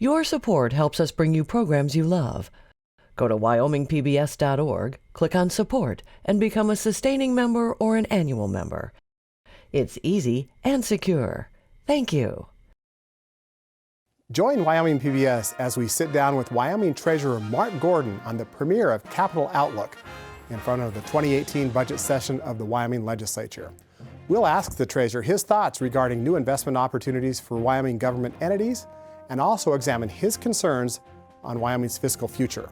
Your support helps us bring you programs you love. Go to WyomingPBS.org, click on Support, and become a sustaining member or an annual member. It's easy and secure. Thank you. Join Wyoming PBS as we sit down with Wyoming Treasurer Mark Gordon on the premiere of Capital Outlook in front of the 2018 budget session of the Wyoming Legislature. We'll ask the Treasurer his thoughts regarding new investment opportunities for Wyoming government entities and also examine his concerns on Wyoming's fiscal future.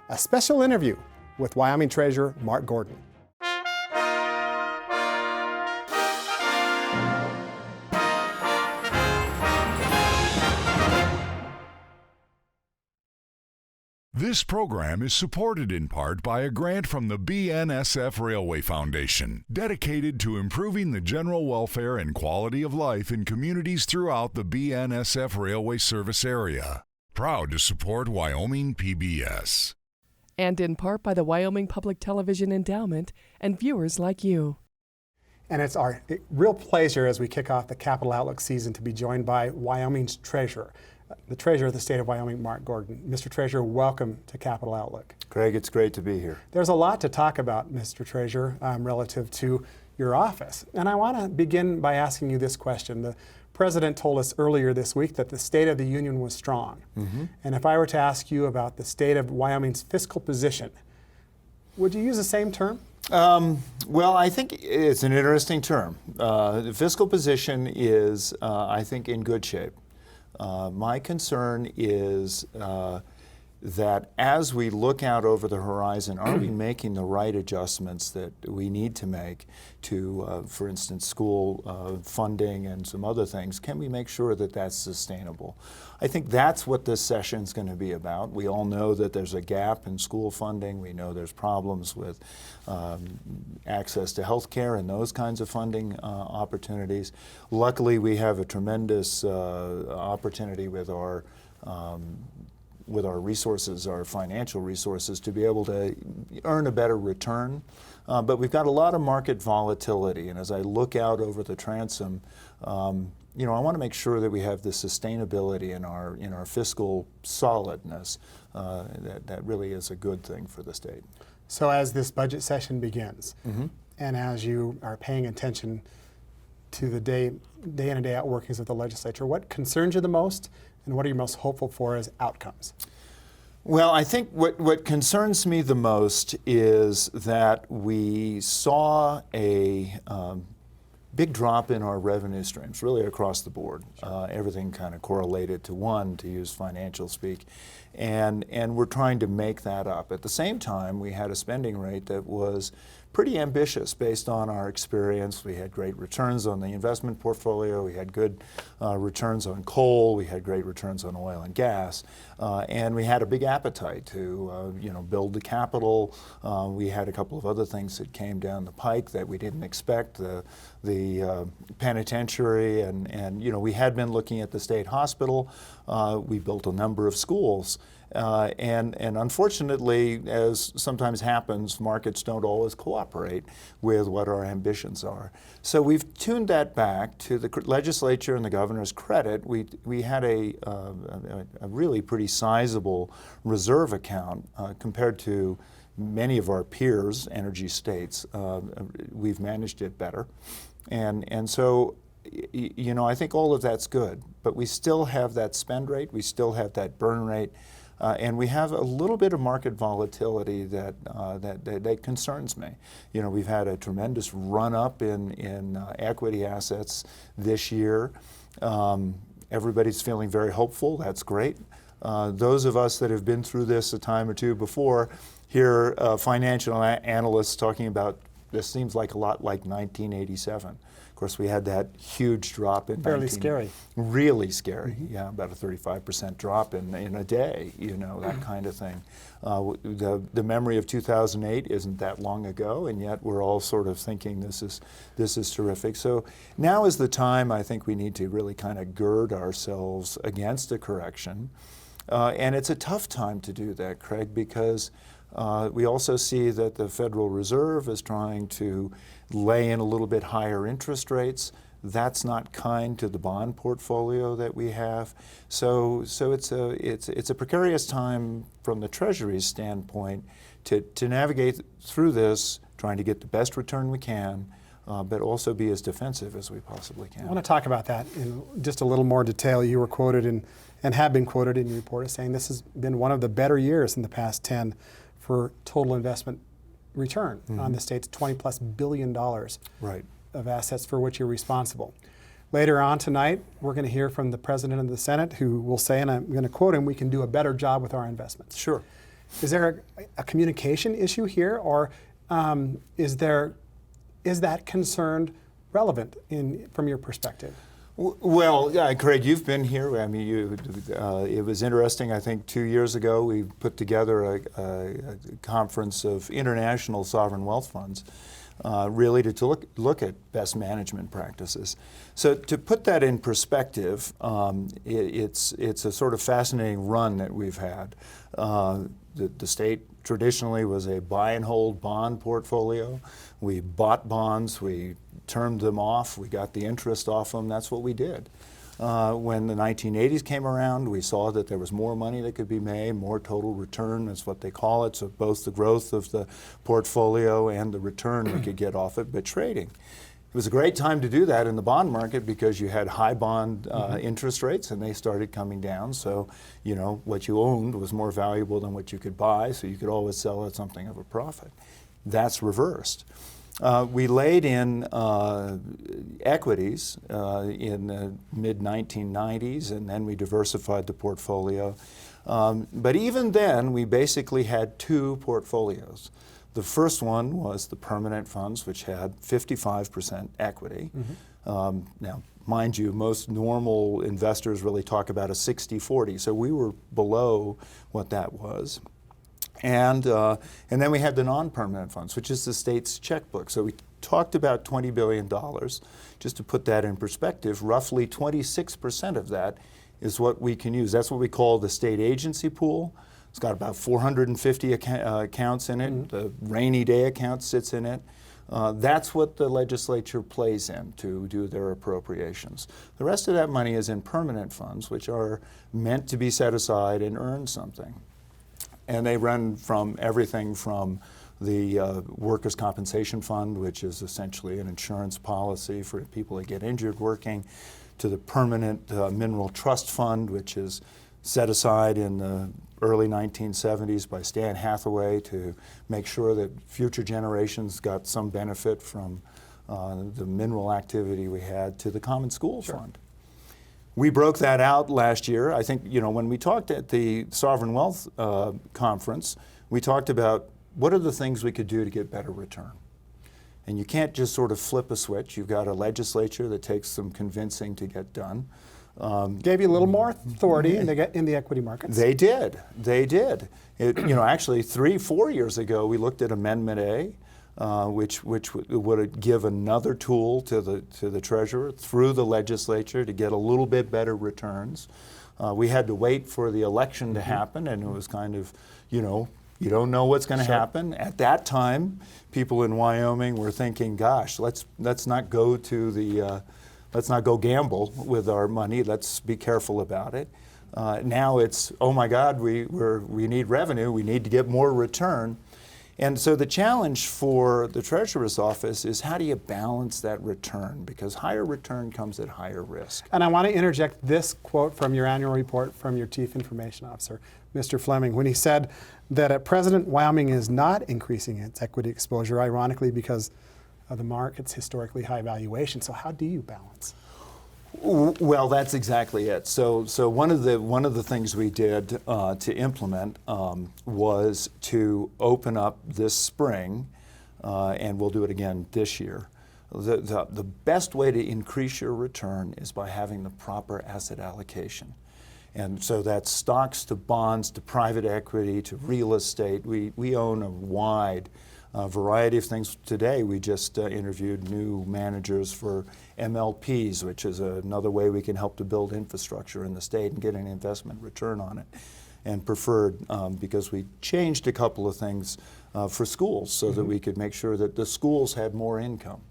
A special interview with Wyoming Treasurer Mark Gordon. This program is supported in part by a grant from the BNSF Railway Foundation, dedicated to improving the general welfare and quality of life in communities throughout the BNSF Railway service area. Proud to support Wyoming PBS. And in part by the Wyoming Public Television Endowment and viewers like you. And it's our real pleasure as we kick off the Capital Outlook season to be joined by Wyoming's Treasurer, the Treasurer of the State of Wyoming, Mark Gordon. Mr. Treasurer, welcome to Capital Outlook. Greg, it's great to be here. There's a lot to talk about, Mr. Treasurer, relative to your office. And I want to begin by asking you this question. The President told us earlier this week that the State of the Union was strong. Mm-hmm. And if I were to ask you about the state of Wyoming's fiscal position, would you use the same term? Well, I think it's an interesting term. The fiscal position is, I think, in good shape. My concern is that as we look out over the horizon, are we making the right adjustments that we need to make to, for instance, school funding and some other things? Can we make sure that that's sustainable? I think that's what this session is going to be about. We all know that there's a gap in school funding. We know there's problems with access to health care and those kinds of funding opportunities. Luckily, we have a tremendous opportunity with our resources, our financial resources, to be able to earn a better return. But we've got a lot of market volatility, and as I look out over the transom, I want to make sure that we have the sustainability in our fiscal solidness. That really is a good thing for the state. So as this budget session begins, mm-hmm. and as you are paying attention to the day in and day out workings of the legislature, what concerns you the most, and what are you most hopeful for as outcomes? Well, I think what concerns me the most is that we saw a big drop in our revenue streams, really across the board. Sure. Everything kind of correlated to one, to use financial speak, and we're trying to make that up. At the same time, we had a spending rate that was pretty ambitious based on our experience. We had great returns on the investment portfolio. We had good returns on coal. We had great returns on oil and gas. And we had a big appetite to build the capital. We had a couple of other things that came down the pike that we didn't expect. The penitentiary, and we had been looking at the state hospital. We built a number of schools. And unfortunately, as sometimes happens, markets don't always cooperate with what our ambitions are. So we've tuned that back. To the legislature and the governor's credit, we had a really pretty sizable reserve account compared to many of our peers, energy states. We've managed it better. And so I think all of that's good, but we still have that spend rate, we still have that burn rate, and we have a little bit of market volatility that concerns me. We've had a tremendous run up in equity assets this year. Everybody's feeling very hopeful. That's great. Those of us that have been through this a time or two before hear financial analysts talking about this seems like a lot like 1987. Of course, we had that huge drop in fairly scary. Really scary, mm-hmm. Yeah, about a 35% drop in a day, that kind of thing. The memory of 2008 isn't that long ago, and yet we're all sort of thinking this is terrific. So now is the time I think we need to really kind of gird ourselves against a correction. And it's a tough time to do that, Craig, because we also see that the Federal Reserve is trying to lay in a little bit higher interest rates. That's not kind to the bond portfolio that we have. So it's a precarious time from the Treasury's standpoint to navigate through this, trying to get the best return we can, but also be as defensive as we possibly can. I want to talk about that in just a little more detail. You were quoted and have been quoted in your report as saying this has been one of the better years in the past 10 for total investment return on the state's $20+ billion Right. of assets for which you're responsible. Later on tonight, we're going to hear from the President of the Senate who will say, and I'm going to quote him, we can do a better job with our investments. Sure. Is there a communication issue here, or is that concern relevant from your perspective? Well, yeah, Craig, you've been here. I mean, it was interesting. I think 2 years ago we put together a conference of international sovereign wealth funds, really to look at best management practices. So to put that in perspective, it's a sort of fascinating run that we've had. The state traditionally was a buy and hold bond portfolio. We bought bonds, we termed them off, we got the interest off them. That's what we did. When the 1980s came around, we saw that there was more money that could be made, more total return is what they call it, so both the growth of the portfolio and the return we could get off it, but trading. It was a great time to do that in the bond market because you had high bond interest rates and they started coming down. So, you know, what you owned was more valuable than what you could buy, so you could always sell at something of a profit. That's reversed. We laid in equities in the mid-1990s, and then we diversified the portfolio. But even then, we basically had two portfolios. The first one was the permanent funds, which had 55% equity. Now, mind you, most normal investors really talk about a 60-40, so we were below what that was. And then we had the non-permanent funds, which is the state's checkbook. So we talked about $20 billion. Just to put that in perspective, roughly 26% of that is what we can use. That's what we call the state agency pool. It's got about 450 accounts in it. The rainy day account sits in it. That's what the legislature plays in to do their appropriations. The rest of that money is in permanent funds, which are meant to be set aside and earn something. And they run from everything from the workers' compensation fund, which is essentially an insurance policy for people that get injured working, to the permanent mineral trust fund, which is set aside in the early 1970s by Stan Hathaway to make sure that future generations got some benefit from the mineral activity we had, to the Common School Fund. We broke that out last year. I think, you know, when we talked at the Sovereign Wealth Conference, we talked about what are the things we could do to get better return. And you can't just sort of flip a switch. You've got a legislature that takes some convincing to get done. Gave you a little more authority in the equity markets. They did. They did. You know, actually 3-4 years ago, we looked at Amendment A, which would give another tool to the treasurer through the legislature to get a little bit better returns. We had to wait for the election to happen, and it was kind of, you know, you don't know what's going to happen. At that time, people in Wyoming were thinking, "Gosh, let's not go to the let's not go gamble with our money. Let's be careful about it." Now it's, oh my God, we need revenue. We need to get more return. And so the challenge for the Treasurer's Office is how do you balance that return? Because higher return comes at higher risk. And I want to interject this quote from your annual report from your Chief Information Officer, Mr. Fleming, when he said that at present, Wyoming is not increasing its equity exposure, ironically, because of the market's historically high valuation. So how do you balance? Well, that's exactly it. So one of the things we did to implement was to open up this spring, and we'll do it again this year. The best way to increase your return is by having the proper asset allocation. And so that's stocks to bonds to private equity to real estate. We own a wide variety of things. Today we just interviewed new managers for MLPs, which is another way we can help to build infrastructure in the state and get an investment return on it. And preferred, because we changed a couple of things for schools so that we could make sure that the schools had more income.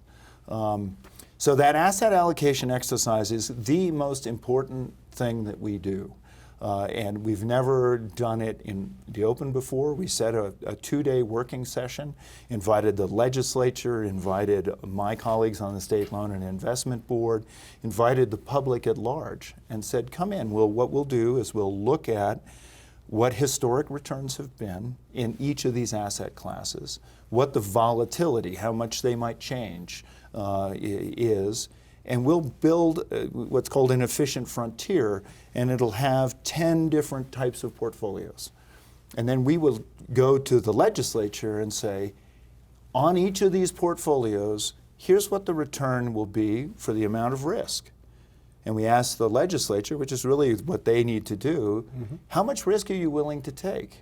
So that asset allocation exercise is the most important thing that we do. And we've never done it in the open before. We set a 2-day working session, invited the legislature, invited my colleagues on the State Loan and Investment Board, invited the public at large, and said, come in. What we'll do is we'll look at what historic returns have been in each of these asset classes, what the volatility, how much they might change is, and we'll build what's called an efficient frontier, and it'll have 10 different types of portfolios. And then we will go to the legislature and say, on each of these portfolios, here's what the return will be for the amount of risk. And we ask the legislature, which is really what they need to do, how much risk are you willing to take?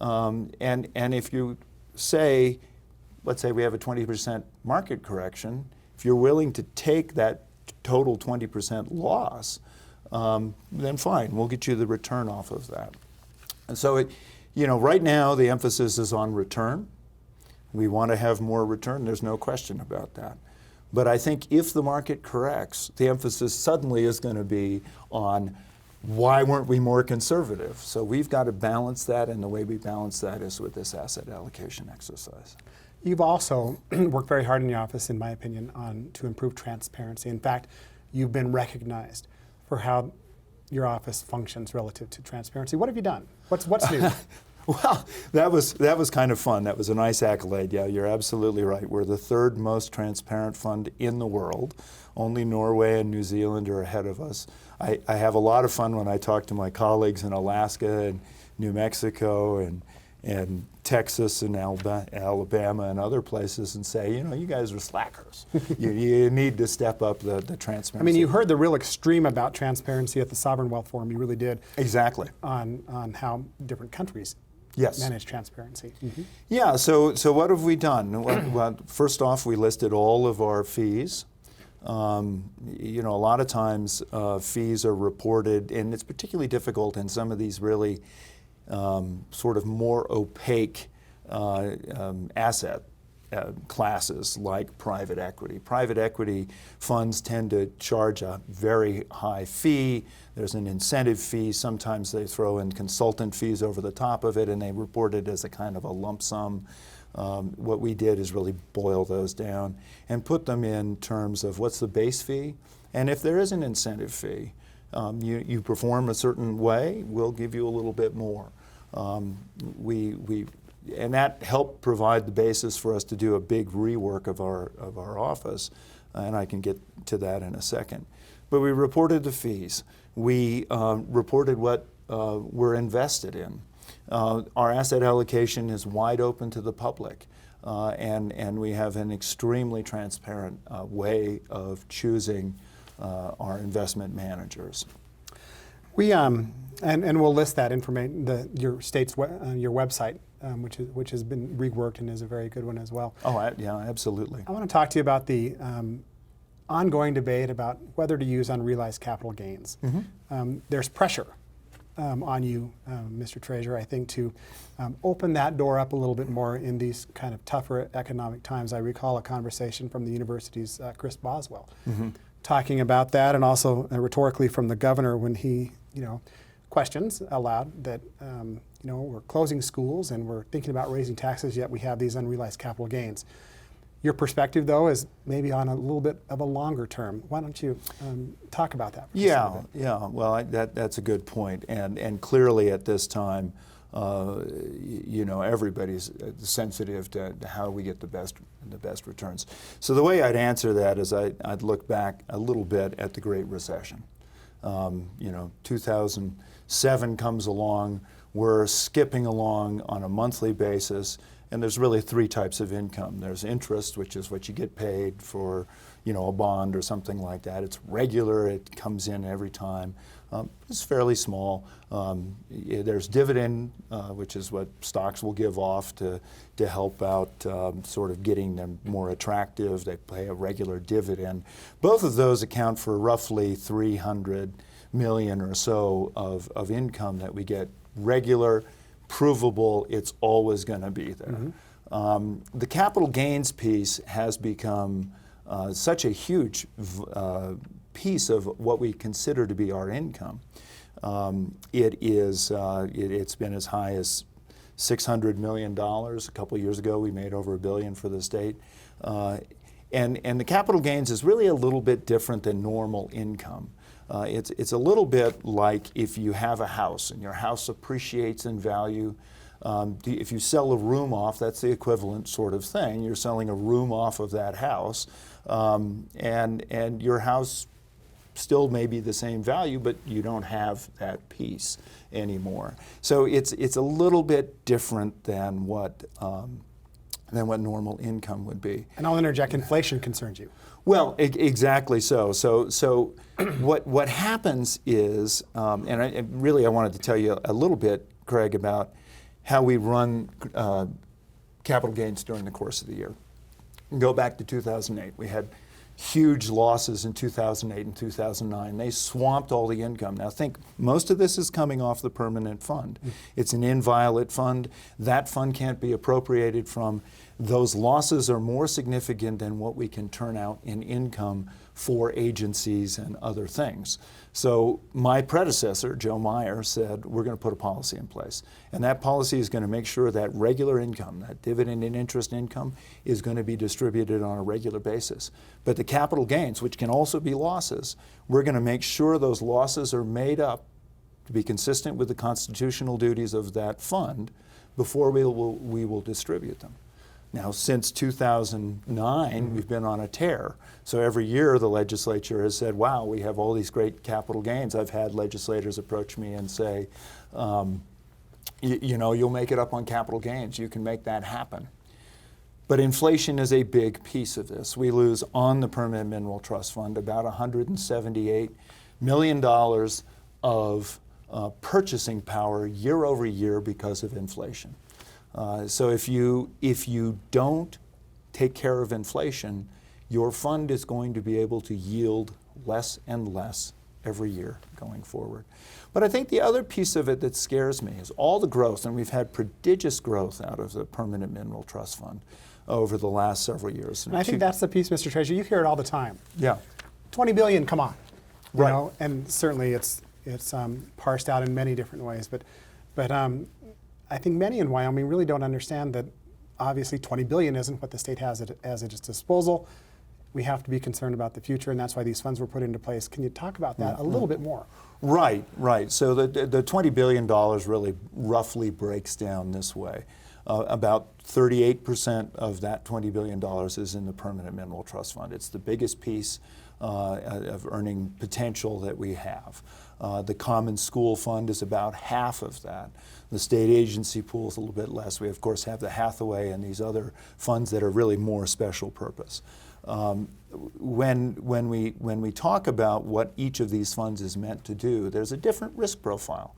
And if you say, let's say we have a 20% market correction, if you're willing to take that total 20% loss, then fine, we'll get you the return off of that. And so, right now the emphasis is on return. We want to have more return, there's no question about that. But I think if the market corrects, the emphasis suddenly is going to be on why weren't we more conservative? So we've got to balance that, and the way we balance that is with this asset allocation exercise. You've also worked very hard in the office, in my opinion, to improve transparency. In fact, you've been recognized for how your office functions relative to transparency. What have you done? What's new? Well, that was kind of fun. That was a nice accolade. Yeah, you're absolutely right. We're the third most transparent fund in the world. Only Norway and New Zealand are ahead of us. I have a lot of fun when I talk to my colleagues in Alaska and New Mexico and Texas and Alabama and other places and say, you guys are slackers. you need to step up the transparency. I mean, you heard the real extreme about transparency at the Sovereign Wealth Forum. You really did. Exactly. On how different countries manage transparency. Yeah, so what have we done? Well, first off, we listed all of our fees. A lot of times fees are reported, and it's particularly difficult in some of these really sort of more opaque asset classes like private equity. Private equity funds tend to charge a very high fee. There's an incentive fee. Sometimes they throw in consultant fees over the top of it, and they report it as a kind of a lump sum. What we did is really boil those down and put them in terms of what's the base fee, and if there is an incentive fee, you perform a certain way, we'll give you a little bit more. And that helped provide the basis for us to do a big rework of our office, and I can get to that in a second. But we reported the fees. We reported what we're invested in. Our asset allocation is wide open to the public, and we have an extremely transparent way of choosing our investment managers. We and we'll list that information, your state's your website, which has been reworked and is a very good one as well. Oh, yeah, absolutely. I want to talk to you about the ongoing debate about whether to use unrealized capital gains. There's pressure on you, Mr. Treasurer, I think, to open that door up a little bit more in these kind of tougher economic times. I recall a conversation from the university's Chris Boswell talking about that, and also rhetorically from the governor when he, questions aloud that, we're closing schools and we're thinking about raising taxes, yet we have these unrealized capital gains. Your perspective, though, is maybe on a little bit of a longer term. Why don't you talk about that? Yeah. Well, that's a good point, and clearly at this time, everybody's sensitive to how we get the best returns. So the way I'd answer that is I'd look back a little bit at the Great Recession. 2007 comes along. We're skipping along on a monthly basis. And there's really three types of income. There's interest, which is what you get paid for, a bond or something like that. It's regular, it comes in every time. It's fairly small. There's dividend, which is what stocks will give off to help out sort of getting them more attractive. They pay a regular dividend. Both of those account for roughly $300 million or so of income that we get regular, provable, it's always going to be there. The capital gains piece has become such a huge piece of what we consider to be our income. It's been as high as $600 million. A couple of years ago, we made over $1 billion for the state. And the capital gains is really a little bit different than normal income. It's a little bit like if you have a house and your house appreciates in value. If you sell a room off, that's the equivalent sort of thing. You're selling a room off of that house, and your house still may be the same value, but you don't have that piece anymore. So it's a little bit different than what normal income would be. And I'll interject, inflation concerns you. Well, exactly so. So what happens is, and I wanted to tell you a little bit, Craig, about how we run capital gains during the course of the year. Go back to 2008. We had huge losses in 2008 and 2009. They swamped all the income. Now think, most of this is coming off the permanent fund. It's an inviolate fund. That fund can't be appropriated from. Those losses are more significant than what we can turn out in income for agencies and other things. So my predecessor, Joe Meyer, said, we're going to put a policy in place. And that policy is going to make sure that regular income, that dividend and interest income, is going to be distributed on a regular basis. But the capital gains, which can also be losses, we're going to make sure those losses are made up to be consistent with the constitutional duties of that fund before we will distribute them. Now, since 2009, we've been on a tear. So every year the legislature has said, wow, we have all these great capital gains. I've had legislators approach me and say, you'll make it up on capital gains. You can make that happen. But inflation is a big piece of this. We lose on the Permanent Mineral Trust Fund about $178 million of purchasing power year over year because of inflation. So if you don't take care of inflation, your fund is going to be able to yield less and less every year going forward. But I think the other piece of it that scares me is all the growth, and we've had prodigious growth out of the Permanent Mineral Trust Fund over the last several years. And I think that's the piece, Mr. Treasurer, you hear it all the time. Yeah. 20 billion, come on. You Right. know, and certainly it's parsed out in many different ways, but I think many in Wyoming really don't understand that obviously 20 billion isn't what the state has at its disposal. We have to be concerned about the future, and that's why these funds were put into place. Can you talk about that a little bit more? Right. So the $20 billion really roughly breaks down this way. About 38% of that $20 billion is in the Permanent Mineral Trust Fund. It's the biggest piece of earning potential that we have. The Common School Fund is about half of that. The state agency pool is a little bit less. We, of course, have the Hathaway and these other funds that are really more special purpose. When we talk about what each of these funds is meant to do, there's a different risk profile.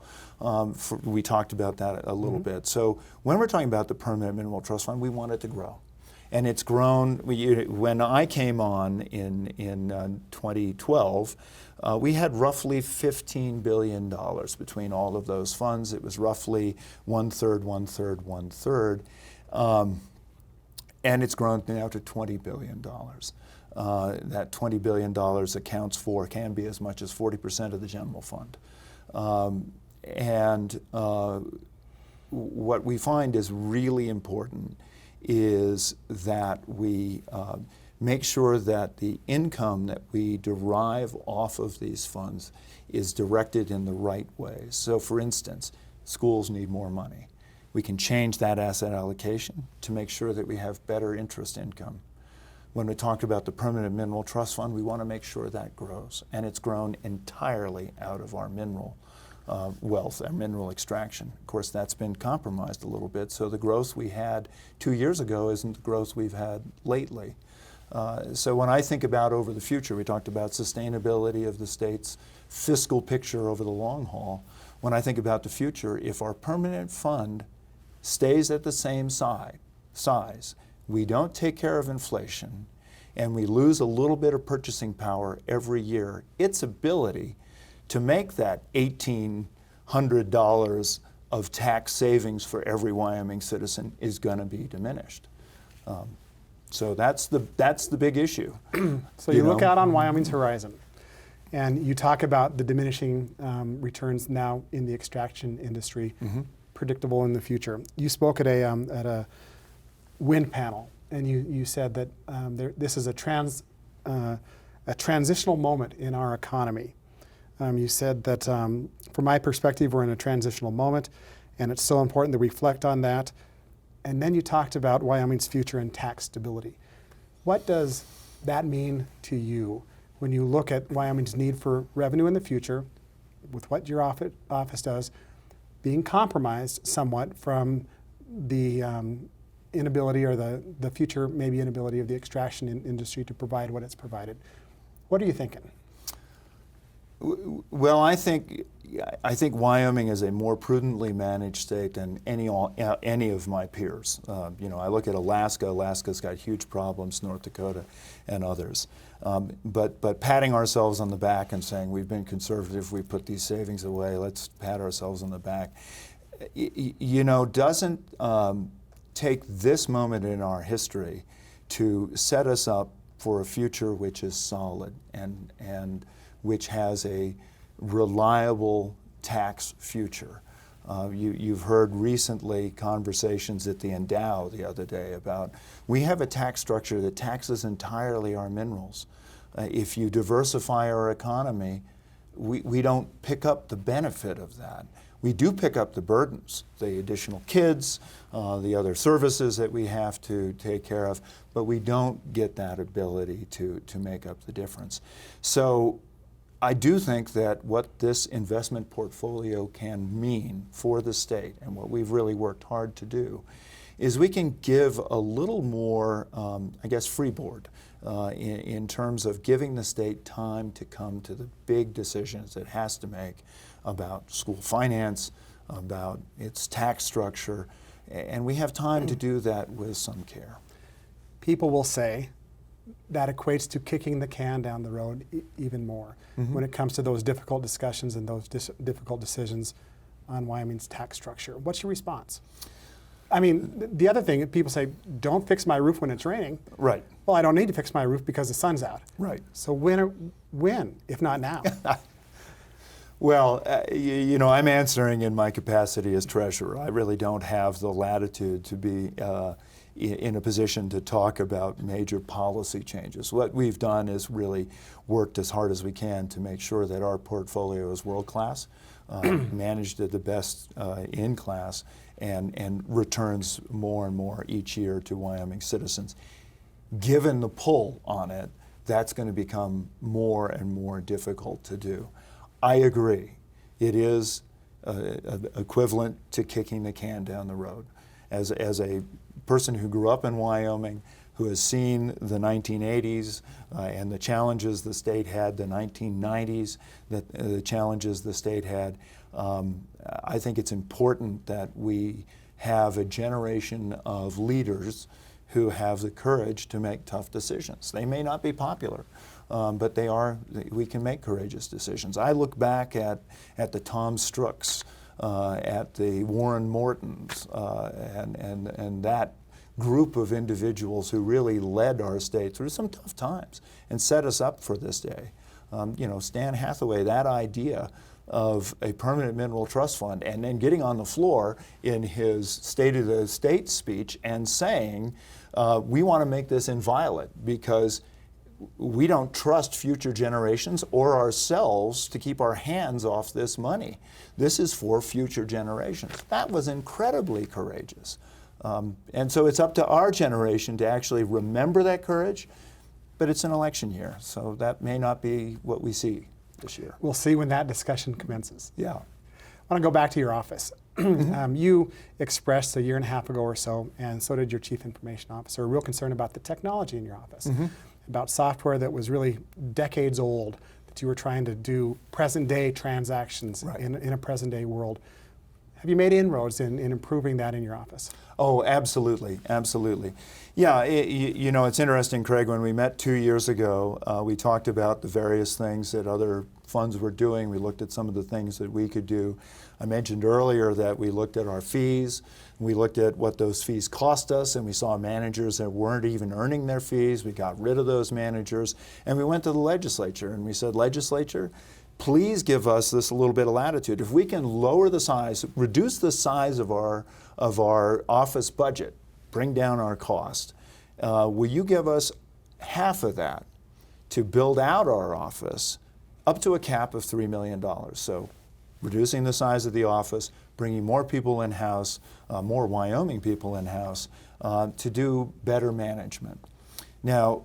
We talked about that a little bit. So when we're talking about the Permanent Mineral Trust Fund, we want it to grow. And it's grown. When I came on in 2012, we had roughly $15 billion between all of those funds. It was roughly one-third. And it's grown now to $20 billion. That $20 billion accounts for, can be as much as 40% of the general fund. What we find is really important is that we make sure that the income that we derive off of these funds is directed in the right way. So for instance, schools need more money. We can change that asset allocation to make sure that we have better interest income. When we talked about the Permanent Mineral Trust Fund, we want to make sure that grows. And it's grown entirely out of our mineral wealth, our mineral extraction. Of course, that's been compromised a little bit, so the growth we had 2 years ago isn't the growth we've had lately. So when I think about over the future, we talked about sustainability of the state's fiscal picture over the long haul. When I think about the future, if our permanent fund stays at the same size, we don't take care of inflation, and we lose a little bit of purchasing power every year, its ability to make that $1,800 of tax savings for every Wyoming citizen is going to be diminished. So that's the big issue. So you look out on Wyoming's horizon, and you talk about the diminishing returns now in the extraction industry, predictable in the future. You spoke at a wind panel, and you said that this is a transitional moment in our economy. You said that from my perspective, we're in a transitional moment, and it's so important to reflect on that. And then you talked about Wyoming's future and tax stability. What does that mean to you when you look at Wyoming's need for revenue in the future, with what your office does, being compromised somewhat from the inability or the future maybe inability of the extraction industry to provide what it's provided? What are you thinking? Well, I think Wyoming is a more prudently managed state than any of my peers. I look at Alaska. Alaska's got huge problems, North Dakota, and others. But patting ourselves on the back and saying we've been conservative, we put these savings away, let's pat ourselves on the back, doesn't take this moment in our history to set us up for a future which is solid and which has a reliable tax future. You've heard recently conversations at the Endow the other day about we have a tax structure that taxes entirely our minerals. If you diversify our economy, we don't pick up the benefit of that. We do pick up the burdens, the additional kids, the other services that we have to take care of, but we don't get that ability to make up the difference. So I do think that what this investment portfolio can mean for the state, and what we've really worked hard to do, is we can give a little more, freeboard in terms of giving the state time to come to the big decisions it has to make about school finance, about its tax structure, and we have time to do that with some care. People will say that equates to kicking the can down the road even more when it comes to those difficult discussions and those difficult decisions on Wyoming's tax structure. What's your response? I mean, the other thing, people say, don't fix my roof when it's raining. Right. Well, I don't need to fix my roof because the sun's out. Right. So when, if not now? Well, I'm answering in my capacity as treasurer. I really don't have the latitude to be in a position to talk about major policy changes. What we've done is really worked as hard as we can to make sure that our portfolio is world-class, managed at the best in class, and returns more and more each year to Wyoming citizens. Given the pull on it, that's going to become more and more difficult to do. I agree. It is equivalent to kicking the can down the road. As a person who grew up in Wyoming, who has seen the 1980s and the challenges the state had, the 1990s, the challenges the state had, I think it's important that we have a generation of leaders who have the courage to make tough decisions. They may not be popular, but we can make courageous decisions. I look back at the Tom Strooks, at the Warren Mortons, and that group of individuals who really led our state through some tough times and set us up for this day. Stan Hathaway, that idea of a permanent mineral trust fund, and then getting on the floor in his State of the State speech and saying, we want to make this inviolate because we don't trust future generations or ourselves to keep our hands off this money. This is for future generations. That was incredibly courageous. And so it's up to our generation to actually remember that courage, but it's an election year, so that may not be what we see this year. We'll see when that discussion commences. Yeah. I want to go back to your office. You expressed a year and a half ago or so, and so did your chief information officer, a real concern about the technology in your office, about software that was really decades old, that you were trying to do present-day transactions in a present-day world. Have you made inroads in improving that in your office? Oh, absolutely, absolutely. Yeah, it's interesting, Craig, when we met 2 years ago, we talked about the various things that other funds were doing. We looked at some of the things that we could do. I mentioned earlier that we looked at our fees. We looked at what those fees cost us, and we saw managers that weren't even earning their fees. We got rid of those managers, and we went to the legislature and we said, legislature, please give us this a little bit of latitude. If we can lower the size, reduce the size of our office budget, bring down our cost, will you give us half of that to build out our office up to a cap of $3 million? So reducing the size of the office, bringing more people in-house, more Wyoming people in-house, to do better management. Now,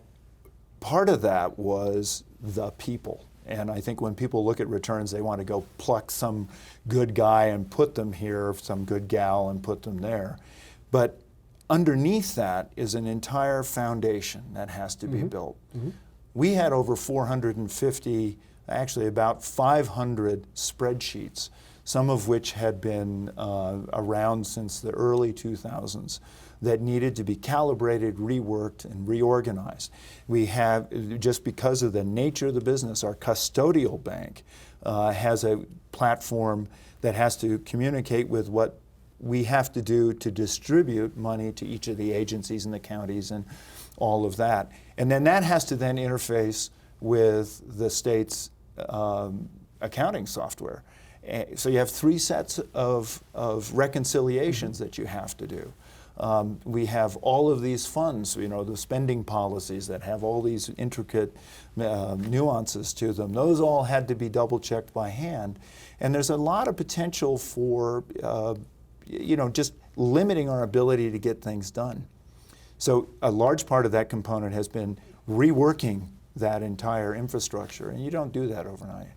part of that was the people. And I think when people look at returns, they want to go pluck some good guy and put them here, some good gal and put them there. But underneath that is an entire foundation that has to be built. We had over 450, actually about 500 spreadsheets, some of which had been around since the early 2000s, that needed to be calibrated, reworked, and reorganized. We have, just because of the nature of the business, our custodial bank has a platform that has to communicate with what we have to do to distribute money to each of the agencies in the counties and all of that. And then that has to then interface with the state's accounting software. So you have 3 sets of reconciliations that you have to do. We have all of these funds, the spending policies that have all these intricate nuances to them. Those all had to be double checked by hand. And there's a lot of potential for just limiting our ability to get things done. So a large part of that component has been reworking that entire infrastructure, and you don't do that overnight.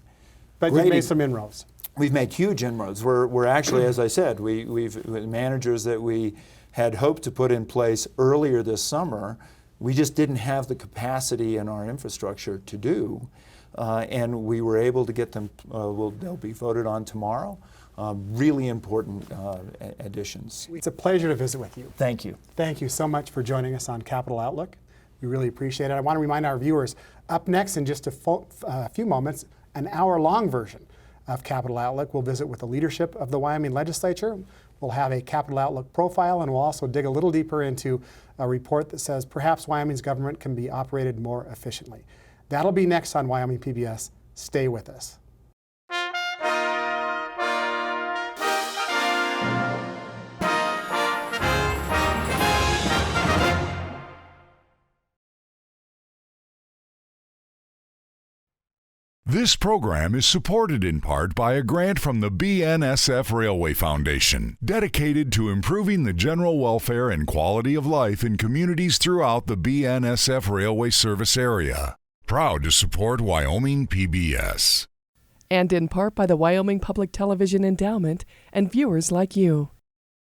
But you've made some inroads. We've made huge inroads. We're actually, as I said, we've managers that we had hoped to put in place earlier this summer, we just didn't have the capacity in our infrastructure to do, and we were able to get them. They'll be voted on tomorrow. Really important additions. It's a pleasure to visit with you. Thank you. Thank you so much for joining us on Capital Outlook. We really appreciate it. I want to remind our viewers, up next in just a few moments, an hour-long version of Capital Outlook. We'll visit with the leadership of the Wyoming legislature. We'll have a Capital Outlook profile, and we'll also dig a little deeper into a report that says perhaps Wyoming's government can be operated more efficiently. That'll be next on Wyoming PBS. Stay with us. This program is supported in part by a grant from the BNSF Railway Foundation, dedicated to improving the general welfare and quality of life in communities throughout the BNSF Railway service area. Proud to support Wyoming PBS. And in part by the Wyoming Public Television Endowment and viewers like you.